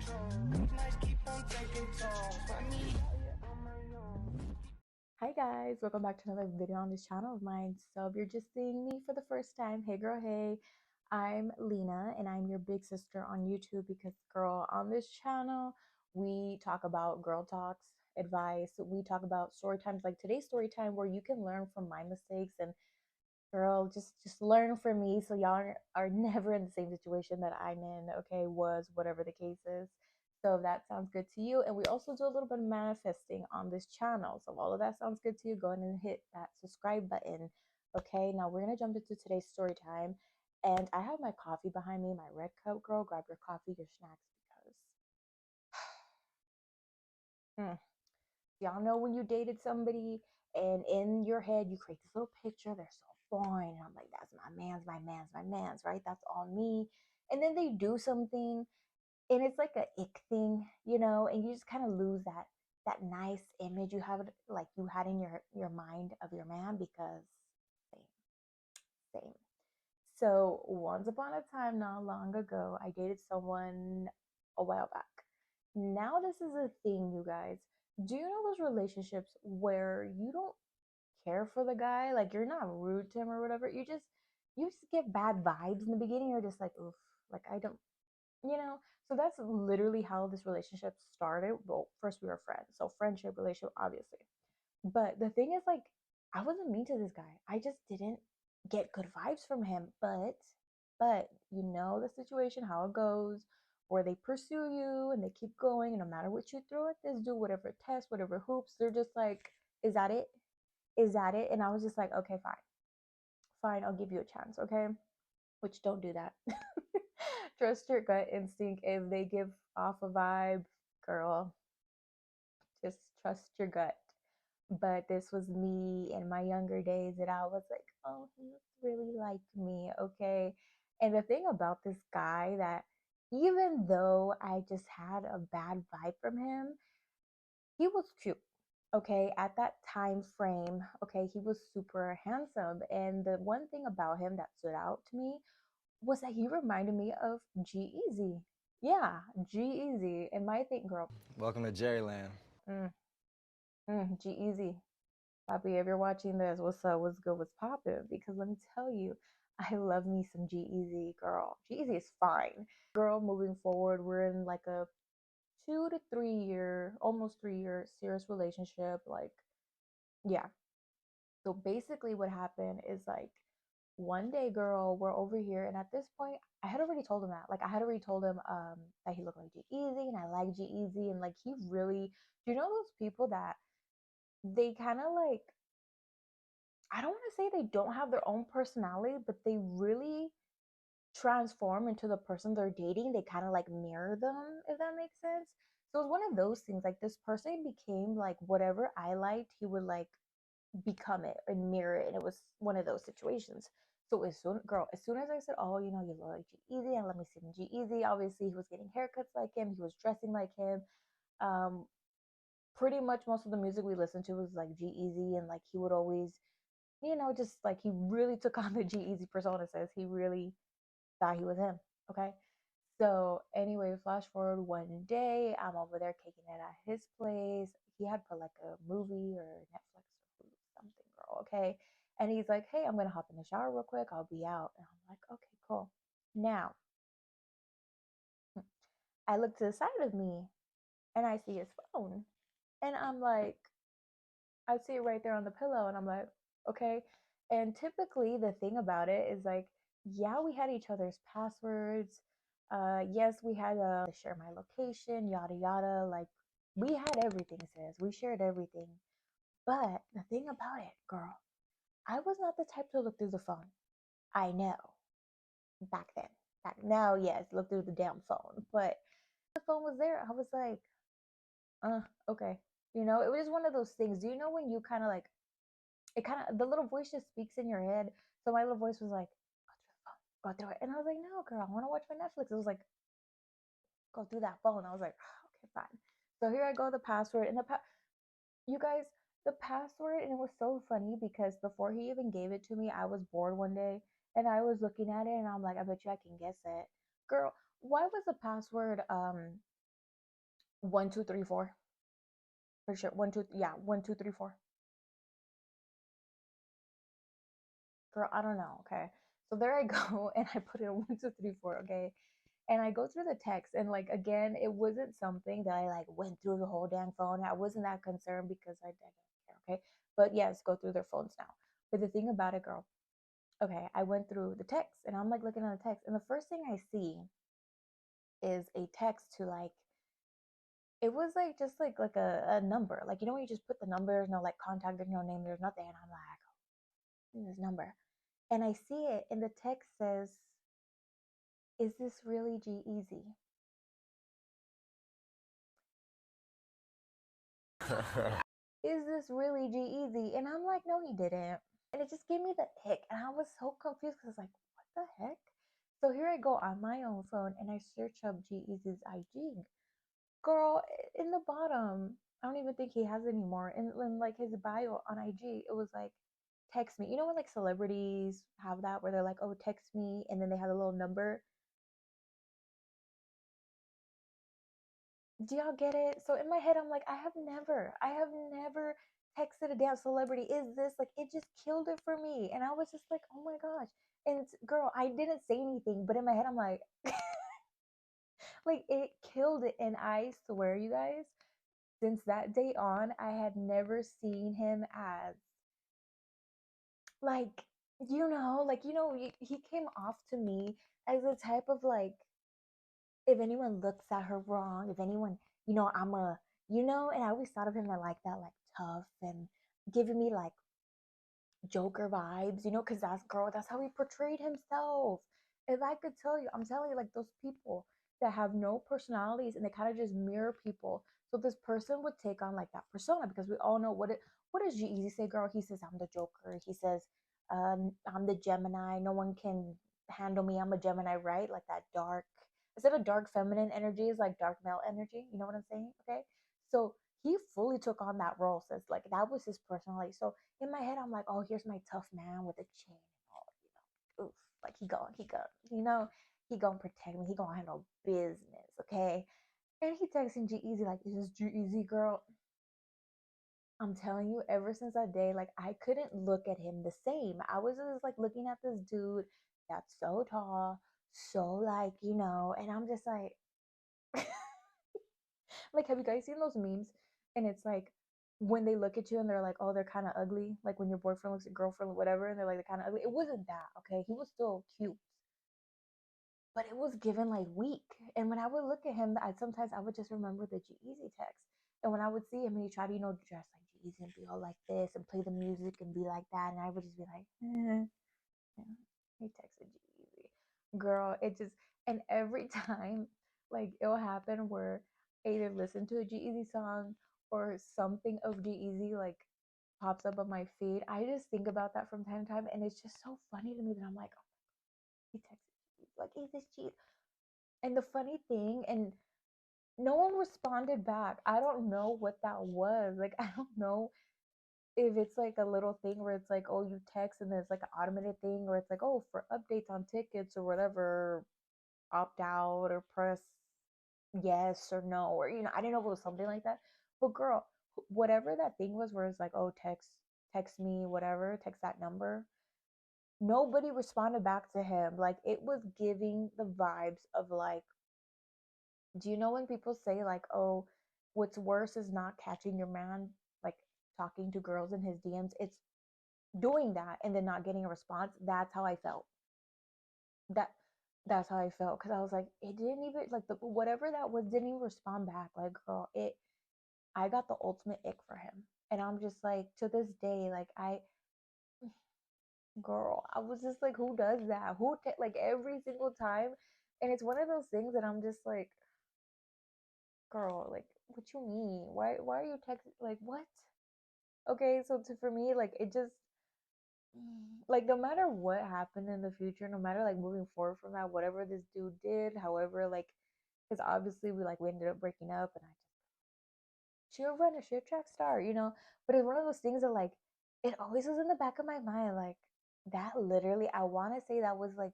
Hi guys, welcome back to another video on this channel of mine. So if you're just seeing me for the first time, hey girl, hey, I'm Lena and I'm your big sister on YouTube because girl, on this channel we talk about girl talks, advice, we talk about story times like today's story time where you can learn from my mistakes and girl, just learn from me so y'all are never in the same situation that I'm in, okay, was whatever the case is. So if that sounds good to you, and we also do a little bit of manifesting on this channel. So if all of that sounds good to you, go ahead and hit that subscribe button. Okay, now we're gonna jump into today's story time. And I have my coffee behind me, my red cup, girl. Grab your coffee, your snacks, because y'all know when you dated somebody and in your head you create this little picture, they're so fine. And I'm like, that's my man's, right? That's all me. And then they do something and it's like a ick thing, and you just kind of lose that nice image you have like you had in your mind of your man because same. So once upon a time, not long ago, I dated someone a while back. Now this is a thing, you guys. Do you know those relationships where you don't care for the guy, like you're not rude to him or whatever, you just get bad vibes in the beginning. You're just like, oof, like I don't, you know. So that's literally how this relationship started. Well, first we were friends, so friendship, relationship, obviously. But the thing is, like, I wasn't mean to this guy. I just didn't get good vibes from him. But you know the situation, how it goes, where they pursue you and they keep going, and no matter what you throw at this dude, whatever test, whatever hoops, they're just like, is that it? Is that it? And I was just like, okay, fine, I'll give you a chance, okay? Which don't do that. Trust your gut instinct. If they give off a vibe, girl, just trust your gut. But this was me in my younger days, and I was like, oh, he really liked me, okay? And the thing about this guy that even though I just had a bad vibe from him, he was cute. Okay, at that time frame, okay, he was super handsome. And the one thing about him that stood out to me was that he reminded me of G-Eazy. Yeah, G-Eazy. And my thing, girl, Welcome to Jerryland. mm, G-Eazy. Poppy, if you're watching this, what's up? What's good? What's poppin'? Because let me tell you, I love me some G-Eazy, girl. G-Eazy is fine. Girl, moving forward, we're in like a 2 to 3 year, almost 3 year serious relationship. Like, yeah. So basically, what happened is like one day, girl, we're over here, and at this point, I had already told him that. Like, I had already told him that he looked like G-Eazy, and I like G-Eazy, and like he really, do you know those people that they kind of like, I don't want to say they don't have their own personality, but they really transform into the person they're dating. They kind of like mirror them, if that makes sense. So it's one of those things. Like this person became like whatever I liked, he would like become it and mirror it. And it was one of those situations. So as soon as I said, oh, you look like G-Eazy, and let me see him G-Eazy. Obviously, he was getting haircuts like him. He was dressing like him. Um, Pretty much most of the music we listened to was like G-Eazy, and like he would always just like he really took on the G-Eazy persona, says he really thought he was him. Okay. So anyway, flash forward one day, I'm over there kicking it at his place. He had put like a movie or Netflix or something, girl. Okay. And he's like, hey, I'm gonna hop in the shower real quick. I'll be out. And I'm like, okay, cool. Now I look to the side of me and I see his phone. And I'm like, I see it right there on the pillow, and I'm like, okay. And typically, the thing about it is like, yeah, we had each other's passwords. Yes, we had to share my location, yada yada. Like, we had everything, sis. We shared everything. But the thing about it, girl, I was not the type to look through the phone. I know back then. Back now, yes, look through the damn phone. But the phone was there. I was like, okay. It was just one of those things. Do you know when you kind of like it kind of the little voice just speaks in your head. So my little voice was like, go through it. And I was like, no, girl, I want to watch my Netflix. It was like, go through that phone. I was like, oh, okay, fine. So here I go, the password. And you guys, the password, and it was so funny because before he even gave it to me, I was bored one day and I was looking at it and I'm like, I bet you I can guess it. Girl, why was the password One, two, three, four. For sure. One, two, yeah, one, two, three, four. Girl, I don't know. Okay. So there I go, and I put in one, two, three, four. Okay. And I go through the text, and like again, it wasn't something that I like went through the whole dang phone. I wasn't that concerned because I don't care. Okay. But yes, go through their phones now. But the thing about it, girl, okay, I went through the text and I'm like looking at the text, and the first thing I see is a text to like it was like just like a number. Like you know when you just put the numbers, no like contact, there's no name, there's nothing, and I'm like, oh, this number. And I see it and the text says, is this really G-Eazy? Is this really G-Eazy? And I'm like, no, he didn't. And it just gave me the ick. And I was so confused because I was like, what the heck? So here I go on my own phone and I search up G-Eazy's IG. Girl, in the bottom, I don't even think he has anymore. In like his bio on IG, it was like, text me. You know when like celebrities have that where they're like, oh, text me, and then they have a little number. Do y'all get it? So in my head, I'm like, I have never texted a damn celebrity. Is this like, it just killed it for me. And I was just like, oh my gosh. And girl, I didn't say anything, but in my head, I'm like it killed it. And I swear, you guys, since that day on, I had never seen him as like, he came off to me as a type of like, if anyone looks at her wrong, if anyone, I'm a, and I always thought of him like that, like tough and giving me like Joker vibes, because that's how he portrayed himself. If I could tell you, I'm telling you, like those people that have no personalities and they kind of just mirror people. So this person would take on like that persona because we all know what does G-Eazy say, girl? He says I'm the Joker. He says I'm the Gemini. No one can handle me. I'm a Gemini, right? Like that dark, instead of dark feminine energy is like dark male energy. You know what I'm saying? Okay. So he fully took on that role, says like that was his personality. So in my head, I'm like, oh, here's my tough man with a chain and all, oof, like he gonna protect me. He gonna handle business, okay? And he texting G-Eazy like, is this G-Eazy, girl? I'm telling you, ever since that day, like I couldn't look at him the same. I was just like looking at this dude that's so tall, so like, and I'm just like, have you guys seen those memes? And it's like when they look at you and they're like, oh, they're kind of ugly. Like when your boyfriend looks at girlfriend, whatever, and they're like, they're kind of ugly. It wasn't that, okay? He was still cute, but it was given like weak. And when I would look at him, I would just remember the G-Eazy text. And when I would see him and he tried to, dress like G-Eazy and be all like this and play the music and be like that, and I would just be like, yeah, he texted G-Eazy. Girl, it just, and every time, like, it'll happen where I either listen to a G-Eazy song or something of G-Eazy, like, pops up on my feed. I just think about that from time to time, and it's just so funny to me that I'm like, oh, he texted G-Eazy. Like, is this G? And the funny thing, and no one responded back. I don't know what that was. Like, I don't know if it's like a little thing where it's like, oh, you text and there's like an automated thing, or it's like, oh, for updates on tickets or whatever, opt out or press yes or no, or I didn't know if it was something like that. But girl, whatever that thing was where it's like, oh, text me, whatever, text that number. Nobody responded back to him. Like it was giving the vibes of like, do you know when people say like, oh, what's worse is not catching your man like talking to girls in his DMs? It's doing that and then not getting a response. That's how I felt. That that's how I felt because I was like, it didn't even like the whatever that was didn't even respond back. Like, girl, I got the ultimate ick for him, and I'm just like to this day, like girl, I was just like, who does that? Like every single time, and it's one of those things that I'm just like, girl, like what you mean? Why are you texting? Like what? Okay, so for me, like it just like no matter what happened in the future, no matter like moving forward from that, whatever this dude did, however, like because obviously we ended up breaking up, and I just she'll run a shit track star, But it's one of those things that like it always was in the back of my mind, like that literally I want to say that was like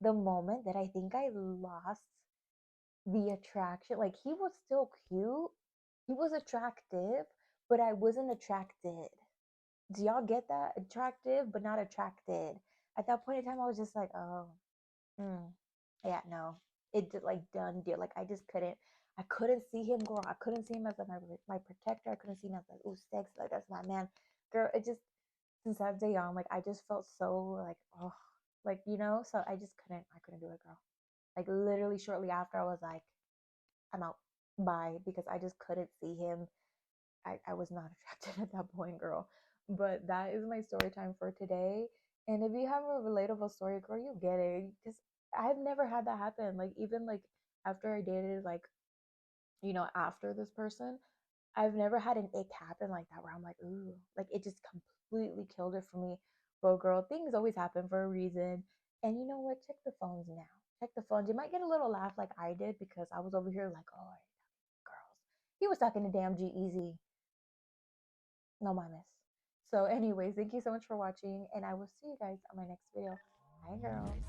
the moment that I think I lost the attraction. Like he was still cute. He was attractive, but I wasn't attracted. Do y'all get that? Attractive, but not attracted. At that point in time, I was just like, oh, mm, yeah, no. It did like done deal. Like I just couldn't. I couldn't see him, girl. I couldn't see him as like my protector. I couldn't see him as like, oh, sex. Like that's my man, girl. It just since that day on, like I just felt so like, oh, like you know. So I just couldn't. I couldn't do it, girl. Like literally shortly after, I was like, I'm out. Bye, because I just couldn't see him. I was not attracted at that point, girl. But that is my story time for today. And if you have a relatable story, girl, you get it. Because I've never had that happen. Like even like after I dated, like after this person, I've never had an ick happen like that where I'm like, ooh, like it just completely killed it for me. But girl, things always happen for a reason. And you know what? Check the phones now. Check the phones. You might get a little laugh like I did because I was over here like, oh, girls. He was talking to damn G-Eazy. No mames. So, anyways, thank you so much for watching, and I will see you guys on my next video. Bye, girls.